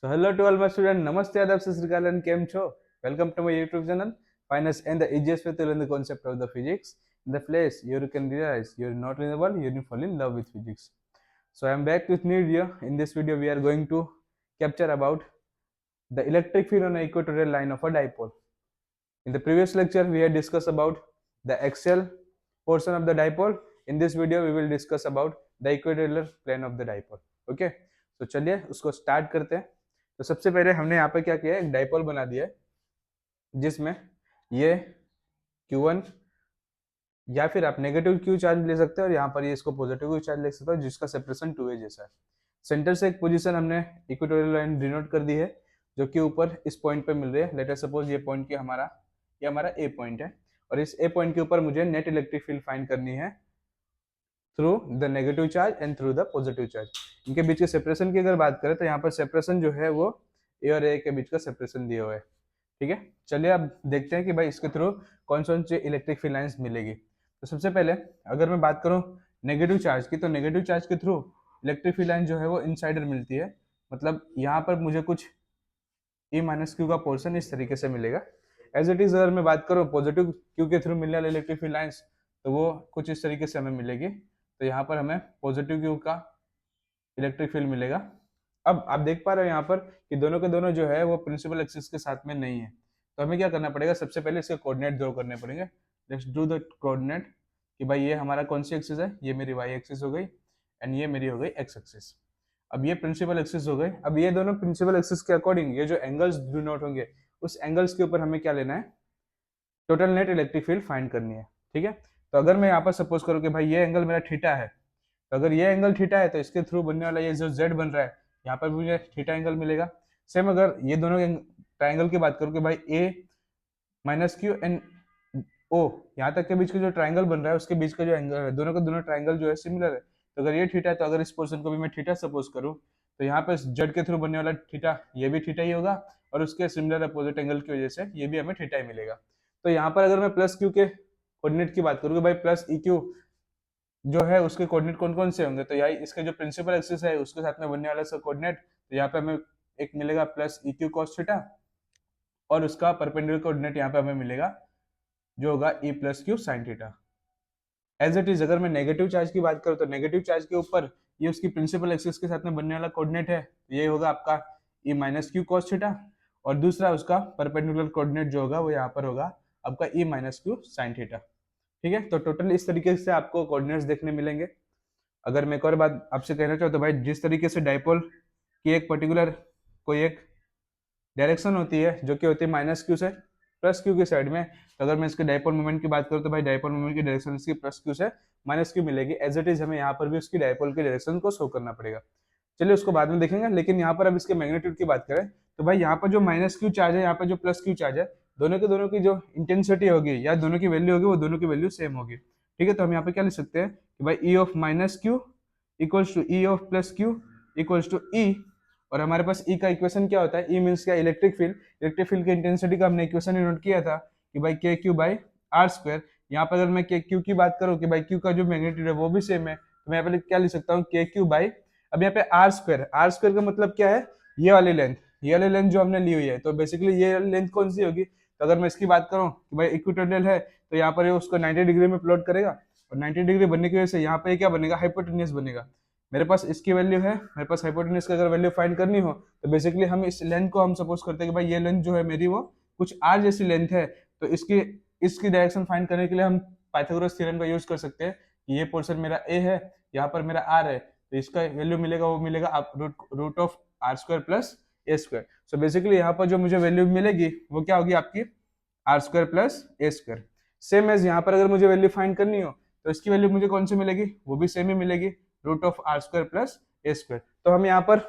So hello to all my students. Namaste, adab, sat sri akal and kem cho. Welcome to my YouTube channel, Finance and the easiest way to learn the concept of the physics. In the place you can realize you're not in the world, you fall in love with physics. So I am back with new video. In this video, we are going to capture about the electric field on the equatorial line of a dipole. In the previous lecture, we had discussed about the axial portion of the dipole. In this video, we will discuss about the equatorial plane of the dipole. Okay, तो चलिए उसको start करते हैं. तो सबसे पहले हमने यहाँ पे क्या किया है, एक डाइपोल बना दिया है जिसमें ये Q1 या फिर आप नेगेटिव क्यू चार्ज ले सकते हो और यहाँ पर ये इसको पॉजिटिव क्यू चार्ज ले सकते हो जिसका सेपरेशन 2a जैसा है. सेंटर से एक पोजीशन हमने इक्वेटोरियल लाइन डिनोट कर दी है जो कि ऊपर इस पॉइंट पे मिल रही है. लेट अस सपोज ये पॉइंट की ये हमारा ए पॉइंट है और इस ए पॉइंट के ऊपर मुझे नेट इलेक्ट्रिक फील्ड फाइंड करनी है through the negative charge and through the positive charge. इनके बीच के सेपरेशन की अगर बात करें तो यहाँ पर सेपरेशन जो है वो ए और ए के बीच का सेपरेशन दिया हुआ है. ठीक है, चलिए अब देखते हैं कि भाई इसके थ्रू कौन कौन सी इलेक्ट्रिक फील्ड लाइंस मिलेगी. तो सबसे पहले अगर मैं बात करूं नेगेटिव चार्ज की, तो नेगेटिव चार्ज के थ्रू इलेक्ट्रिक फील्ड लाइन जो है वो इनसाइडर मिलती है. मतलब यहाँ पर मुझे कुछ ई माइनस क्यू का पोर्शन इस तरीके से मिलेगा. एज इट इज अगर मैं बात करूँ पॉजिटिव क्यू के थ्रू मिलने वाले इलेक्ट्रिक फील्ड लाइंस तो वो कुछ इस तरीके से हमें मिलेगी. तो यहाँ पर हमें पॉजिटिव क्यू का इलेक्ट्रिक फील्ड मिलेगा. अब आप देख पा रहे हो यहाँ पर कि दोनों के दोनों जो है वो प्रिंसिपल एक्सिस के साथ में नहीं है. तो हमें क्या करना पड़ेगा, सबसे पहले इसके कोऑर्डिनेट ड्रॉ करने पड़ेंगे. लेट्स ड्रॉ द कोऑर्डिनेट कि भाई ये हमारा कौन सी एक्सिस है, ये मेरी वाई एक्सिस हो गई एंड ये मेरी हो गई एक्स एक्सिस. अब ये प्रिंसिपल एक्सिस हो गई. अब ये दोनों प्रिंसिपल एक्सिस के अकॉर्डिंग ये जो एंगल्स डिनोट होंगे उस एंगल्स के ऊपर हमें क्या लेना है, total net electric field find करनी है. ठीक है, तो अगर मैं यहाँ पर सपोज करूँ कि भाई ये एंगल मेरा थीटा है, तो अगर ये एंगल थीटा है तो इसके थ्रू बनने वाला ये जो जेड बन रहा है यहाँ पर मुझे थीटा एंगल मिलेगा. सेम अगर ये दोनों ट्राइंगल की बात करूँ कि भाई ए माइनस क्यू एंड ओ यहाँ तक के बीच का जो ट्राइंगल बन रहा है उसके बीच का जो एंगल है, दोनों का दोनों ट्राइंगल जो है सिमिलर है. तो अगर ये थीटा है तो अगर इस पोर्शन को भी मैं थीटा सपोज करूँ तो यहाँ पे जेड के थ्रू बनने वाला थीटा ये भी थीटा ही होगा और उसके सिमिलर अपोजिट एंगल की वजह से ये भी हमें थीटा ही मिलेगा. तो यहाँ पर अगर मैं प्लस क्यू के कोऑर्डिनेट की बात करूँ कि भाई प्लस ई क्यू जो है उसके कोऑर्डिनेट कौन कौन से होंगे, तो यही इसके जो प्रिंसिपल एक्सिस है उसके साथ में बनने वाला इसका कोऑर्डिनेट. तो यहाँ पे हमें एक मिलेगा plus E Q cos theta और उसका परपेंडिकुलर कोऑर्डिनेट यहाँ पे हमें मिलेगा जो होगा E plus Q sine theta. As it is अगर मैं नेगेटिव चार्ज की बात करूँ तो नेगेटिव चार्ज के ऊपर ये उसकी प्रिंसिपल एक्सिस के साथ में बनने वाला कोऑर्डिनेट है, ये होगा आपका ई माइनस क्यू कॉस थीटा और दूसरा उसका परपेंडिकुलर कोऑर्डिनेट जो होगा वो यहाँ पर होगा आपका ई माइनस क्यू साइन थीटा. ठीक है, तो टोटल इस तरीके से आपको कोऑर्डिनेट्स देखने मिलेंगे. अगर मैं एक और बात आपसे कहना चाहूँ तो भाई जिस तरीके से डाइपोल की एक पर्टिकुलर कोई एक डायरेक्शन होती है जो कि होती है माइनस क्यू से प्लस क्यू की साइड में, तो अगर मैं इसके डाइपोल मोमेंट की बात करूँ तो भाई डाइपोल मोमेंट की डायरेक्शन इसकी प्लस क्यू से माइनस क्यू मिलेगी. एज इट इज हमें यहाँ पर भी उसकी डाइपोल की डायरेक्शन को शो करना पड़ेगा. चलिए उसको बाद में देखेंगे, लेकिन यहाँ पर अब इसके मैग्नीट्यूड की बात करें तो भाई यहाँ पर जो माइनस क्यू चार्ज है यहाँ पर जो प्लस क्यू चार्ज है दोनों की जो इंटेंसिटी होगी या दोनों की वैल्यू होगी वो दोनों की वैल्यू सेम होगी. ठीक है, तो हम यहाँ पे क्या लिख सकते हैं कि भाई E of minus q equals to E of plus q equals to E. और हमारे पास ई का इक्वेशन क्या होता है, ई मीन्स क्या, इलेक्ट्रिक फील्ड. इलेक्ट्रिक फील्ड की इंटेंसिटी का हमने इक्वेशन नोट किया था कि भाई के क्यू बाई आर स्क्वायर. यहाँ पर अगर मैं के क्यू की बात करूँ कि भाई क्यू का जो मैग्नीट्यूड है वो भी सेम है, तो मैं यहाँ पे क्या लिख सकता हूँ के क्यू बाई, अब यहाँ पे आर स्क्वायर का मतलब क्या है, ये वाली लेंथ जो हमने ली हुई है. तो बेसिकली ये लेंथ कौन सी होगी, तो अगर मैं इसकी बात करूँ कि भाई इक्वेटोरियल है तो यहाँ पर ये उसको 90 डिग्री में प्लॉट करेगा और 90 डिग्री बनने की वजह से यहाँ पे क्या बनेगा, हाइपोटेन्यूस बनेगा. मेरे पास इसकी वैल्यू है, मेरे पास हाइपोटेन्यूस की अगर वैल्यू फाइंड करनी हो तो बेसिकली हम इस लेंथ को हम सपोज करते हैं कि भाई ये लेंथ जो है मेरी वो कुछ आर जैसी लेंथ है. तो इसकी डायरेक्शन फाइंड करने के लिए हम पाइथागोरस थ्योरम का यूज कर सकते हैं कि ये पोर्शन मेरा ए है, यहाँ पर मेरा आर है, तो इसका वैल्यू मिलेगा वो मिलेगा आप root of are square plus A square. So basically यहाँ पर जो मुझे वैल्यू मिलेगी वो क्या होगी आपकी आर स्क्वायर प्लस ए स्क्वायर. सेम एज यहाँ पर अगर मुझे वैल्यू फाइंड करनी हो तो इसकी वैल्यू मुझे कौन सी मिलेगी, वो भी सेम ही मिलेगी, root of are square plus A square. तो हम यहाँ पर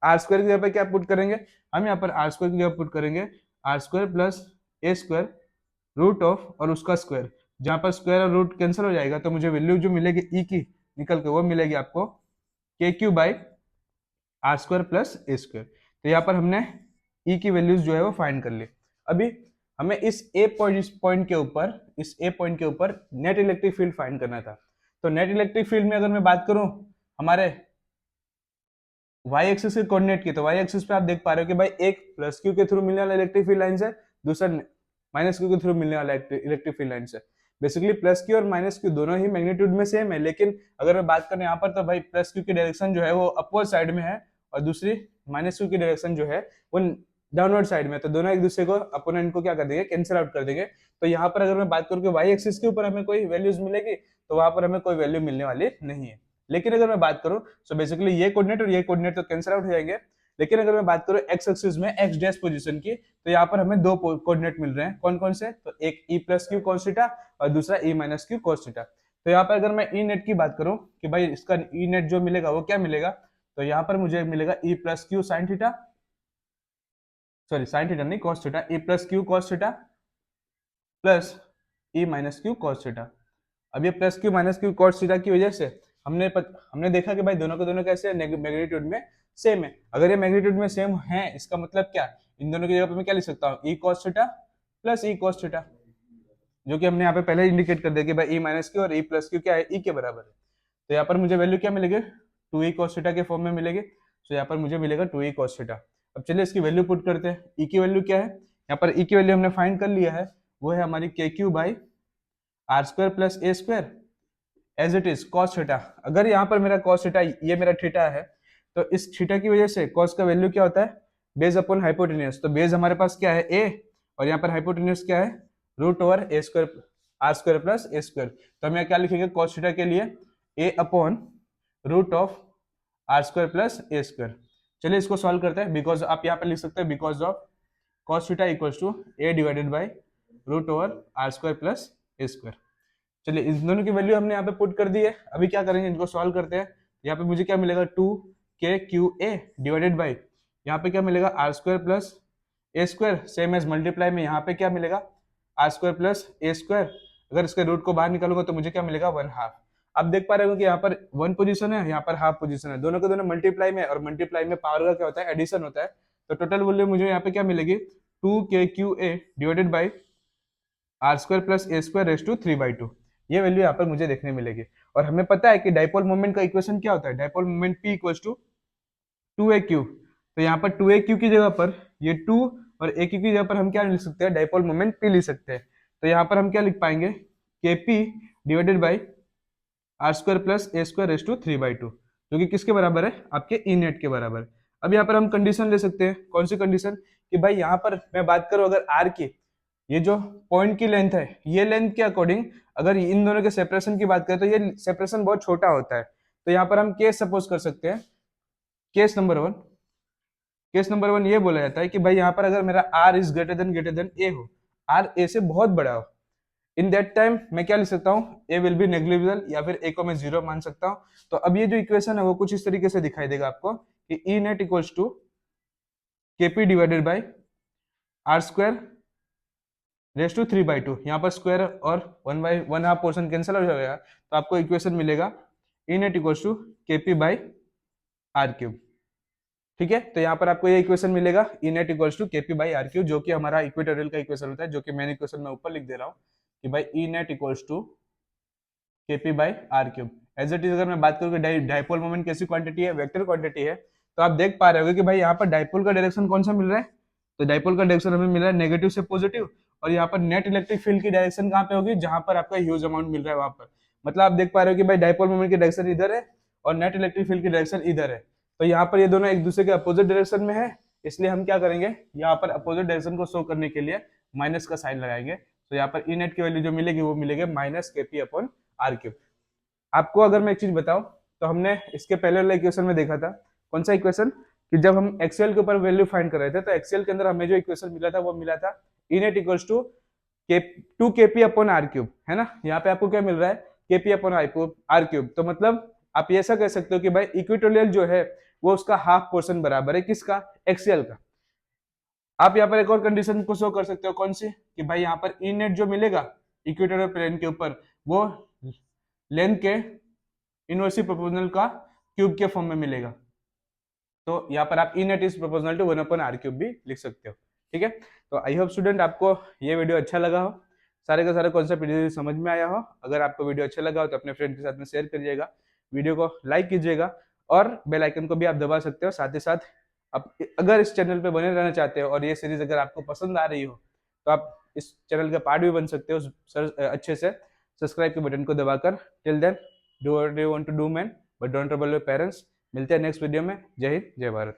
आर स्क्वायर की जगह पे क्या पुट करेंगे, हम यहाँ पर आर स्क्वायर की जगह पुट करेंगे R square plus A square root of और उसका स्क्वायर. जहां पर स्क्वायर और रूट कैंसिल हो जाएगा तो मुझे वैल्यू जो मिलेगी ई की निकल के वो मिलेगी आपको K Q by are square plus A square. तो यहाँ पर हमने ई की वैल्यूज जो है वो फाइंड कर ली. अभी हमें इस ए पॉइंट के ऊपर नेट इलेक्ट्रिक फील्ड फाइंड करना था. तो नेट इलेक्ट्रिक फील्ड में अगर मैं बात करूं हमारे वाई एक्सिस के कोऑर्डिनेट की, तो वाई एक्सिस पे आप देख पा रहे हो कि भाई एक प्लस क्यू के थ्रू मिलने वाला इलेक्ट्रिक फील्ड लाइन है, दूसरा माइनस क्यू के थ्रू मिलने वाला इलेक्ट्रिक फील्ड लाइन है। बेसिकली प्लस क्यू और माइनस क्यू दोनों ही मैग्नीट्यूड में सेम है, लेकिन अगर मैं बात करें यहाँ पर तो भाई प्लस क्यू की डायरेक्शन जो है वो अपवर्ड साइड में है और दूसरी माइनस क्यू की डायरेक्शन जो है वो डाउनवर्ड साइड में, तो दोनों एक दूसरे को अपोनेंट को क्या कर देंगे, कैंसिल आउट कर देंगे। तो यहाँ पर अगर मैं बात करूँ कि वाई एक्सिस के ऊपर हमें कोई वैल्यूज मिलेगी, तो वहां पर हमें कोई वैल्यू मिलने वाली नहीं है। लेकिन अगर मैं बात करूं सो बेसिकली ये कोऑर्डिनेट और ये कोऑर्डिनेट तो कैंसिल आउट हो जाएंगे। लेकिन अगर मैं बात करूं एक्स एक्सिस में एक्स डैश पोजीशन की, तो यहाँ पर हमें दो कोऑर्डिनेट मिल रहे हैं। कौन कौन से, तो एक ई प्लस क्यू कॉस थीटा और दूसरा ई माइनस क्यू कॉस थीटा। तो यहाँ पर अगर मैं ई नेट की बात करूं कि भाई इसका ई नेट जो मिलेगा वो क्या मिलेगा, तो यहाँ पर मुझे मिलेगा E plus Q sine theta, sorry sine theta नहीं cos theta, E plus q cos theta plus E minus q cos theta. अब ये plus q minus q cos theta की वजह से हमने देखा कि भाई दोनों के दोनों कैसे मैग्नीट्यूड में सेम है। अगर ये मैग्नीट्यूड में सेम है इसका मतलब क्या, इन दोनों की जगह पे मैं क्या लिख सकता हूँ, E cos theta plus E cos theta, जो कि हमने यहाँ पे पहले इंडिकेट कर दिया कि भाई ई माइनस क्यू और ई प्लस क्यू क्या है, ई के बराबर है। तो यहाँ पर मुझे वैल्यू क्या मिलेगी, टू ई कॉस थीटा के फॉर्म में मिलेगी। तो यहाँ पर मुझे मिलेगा टू ई कॉस थीटा। अब चलिए इसकी वैल्यू पुट करते हैं। ई की वैल्यू क्या है, यहाँ पर ई की वैल्यू हमने फाइंड कर लिया है, वो है हमारी K Q by are square plus A square as it is cos theta. अगर यहाँ पर मेरा कॉस थीटा ये मेरा थीटा है, तो इस थीटा की वजह से कॉस का वैल्यू क्या होता है, बेस अपॉन हाइपोटेन्यूज। तो बेस हमारे पास क्या है, ए, और यहाँ पर हाइपोटेन्यूज क्या है, root over a square r square plus A square. तो हम यहाँ क्या लिखेंगे कॉस थीटा के लिए, a upon root of are square plus A square. चलिए इसको सॉल्व करते हैं। बिकॉज आप यहाँ पर लिख सकते हैं because of cos theta equals to A divided by root over R square plus A square. चलिए इस दोनों की वैल्यू हमने यहाँ पे पुट कर दी है। अभी क्या करेंगे, इनको सॉल्व करते हैं। यहाँ पे मुझे क्या मिलेगा, to K Q A divided by यहाँ पे क्या मिलेगा, आर स्क्वायर प्लस ए स्क्वायर, सेम एज मल्टीप्लाई में यहाँ पे क्या मिलेगा, आर स्क्वायर प्लस ए स्क्वायर। अगर इसके रूट को बाहर निकालूंगा तो मुझे क्या मिलेगा, वन हाफ। आप देख पा रहे हो कि यहाँ पर वन पोजीशन है, यहाँ पर हाफ पोजीशन है, दोनों के दोनों मल्टीप्लाई में, और मल्टीप्लाई में पावर का क्या होता है, एडिशन होता है। तो टोटल वैल्यू मुझे यहाँ पे क्या मिलेगी, two K Q A divided by are square plus A square raise to 3/2। ये वैल्यू यहाँ पर मुझे देखने मिलेगी। और हमें पता है कि डाइपोल मोमेंट का इक्वेशन क्या होता है, dipole moment P equals to 2aq। तो यहाँ पर 2aq की जगह पर ये 2 और aq की जगह पर हम क्या लिख सकते हैं, डाइपोल मोमेंट P लिख सकते हैं। तो यहाँ पर हम क्या लिख पाएंगे, kp divided by are square plus A square raise to 3/2, जो कि किसके बराबर है, आपके ई नेट के बराबर। अब यहाँ पर हम कंडीशन ले सकते हैं। कौन सी कंडीशन, कि भाई यहाँ पर मैं बात करूँ अगर आर की, ये जो पॉइंट की लेंथ है, ये लेंथ के अकॉर्डिंग अगर इन दोनों के सेपरेशन की बात करें तो ये सेपरेशन बहुत छोटा होता है। तो यहाँ पर हम केस सपोज कर सकते हैं, केस नंबर वन ये बोला जाता है कि भाई यहाँ पर अगर मेरा आर इज ग्रेटर देन ए हो, आर ए से बहुत बड़ा हो, इन दैट टाइम मैं क्या लिख सकता हूँ, ए विल बी नेग्लिजिबल, या फिर ए को मैं जीरो मान सकता हूँ। तो अब ये जो इक्वेशन है वो कुछ इस तरीके से दिखाई देगा आपको कि E net equals to kp divided by are square raise to 3/2। यहाँ पर स्क्वायर और 1/1/2 पोर्शन कैंसिल हो जाएगा, तो आपको इक्वेशन मिलेगा E net equals to kp by r cube. ठीक है, तो यहाँ पर आपको ये इक्वेशन मिलेगा E net equals to kp by r cube, जो कि हमारा इक्वेटोरियल का इक्वेशन होता है, जो कि मैंने इक्वेशन में ऊपर लिख दे रहा हूँ कि भाई E net equals to kp by r cube. As it is अगर मैं बात करूँ कि डाइपोल मोमेंट कैसी क्वांटिटी है, वेक्टर क्वांटिटी है, तो आप देख पा रहे हो कि भाई यहाँ पर डाइपोल का डायरेक्शन कौन सा मिल रहा है, तो डाइपोल का डायरेक्शन हमें मिल रहा है नेगेटिव से पॉजिटिव। और यहाँ पर नेट इलेक्ट्रिक फील्ड की डायरेक्शन कहाँ पे होगी, जहां पर आपका ह्यूज अमाउंट मिल रहा है वहां पर। मतलब आप देख पा रहे हो कि भाई डाइपोल मोमेंट की डायरेक्शन इधर है और नेट इलेक्ट्रिक फील्ड की डायरेक्शन इधर है। तो यहाँ पर ये दोनों एक दूसरे के अपोजिट डायरेक्शन में है, इसलिए हम क्या करेंगे, यहाँ पर अपोजिट डायरेक्शन को शो करने के लिए माइनस का साइन लगाएंगे। तो यहाँ पर ई नेट की वैल्यू जो मिलेगी वो मिलेगी minus KP upon are cube. आपको अगर मैं एक चीज बताऊं, तो हमने इसके पहले वाले इक्वेशन में देखा था, कौन सा इक्वेशन, कि जब हम एक्सएल के ऊपर वैल्यू फाइंड कर रहे थे, तो एक्सएल के अंदर हमें जो इक्वेशन मिला था वो मिला था E net equals to two kp upon are cube, है ना। यहाँ पे आपको क्या मिल रहा है, केपी अपॉन आर क्यूब। तो मतलब आप ये ऐसा कह सकते हो कि भाई इक्वेटोरियल जो है वो उसका हाफ पोर्शन बराबर है किसका, एक्सएल का। आप यहाँ पर एक और कंडीशन को शो कर सकते हो, कौन सी, कि भाई यहाँ पर ई नेट जो मिलेगा इक्वेटोरियल प्लेन के ऊपर, वो लेंथ के इनवर्सली प्रोपोर्शनल का क्यूब के फॉर्म में मिलेगा। तो यहाँ पर आप E net is proportional to 1/r³ भी लिख सकते हो। ठीक है, तो आई होप स्टूडेंट आपको ये वीडियो अच्छा लगा हो, सारे का सारा कॉन्सेप्ट समझ में आया हो। अगर आपको वीडियो अच्छा लगा हो तो अपने फ्रेंड के साथ में शेयर करिएगा, वीडियो को लाइक कीजिएगा, और बेल आइकन को भी आप दबा सकते हो। साथ ही साथ आप अगर इस चैनल पे बने रहना चाहते हो और ये सीरीज अगर आपको पसंद आ रही हो तो आप इस चैनल का पार्ट भी बन सकते हो सर अच्छे से सब्सक्राइब के बटन को दबाकर। Till then do what you want to do man, but don't trouble your parents. मिलते हैं नेक्स्ट वीडियो में। जय हिंद, जय भारत।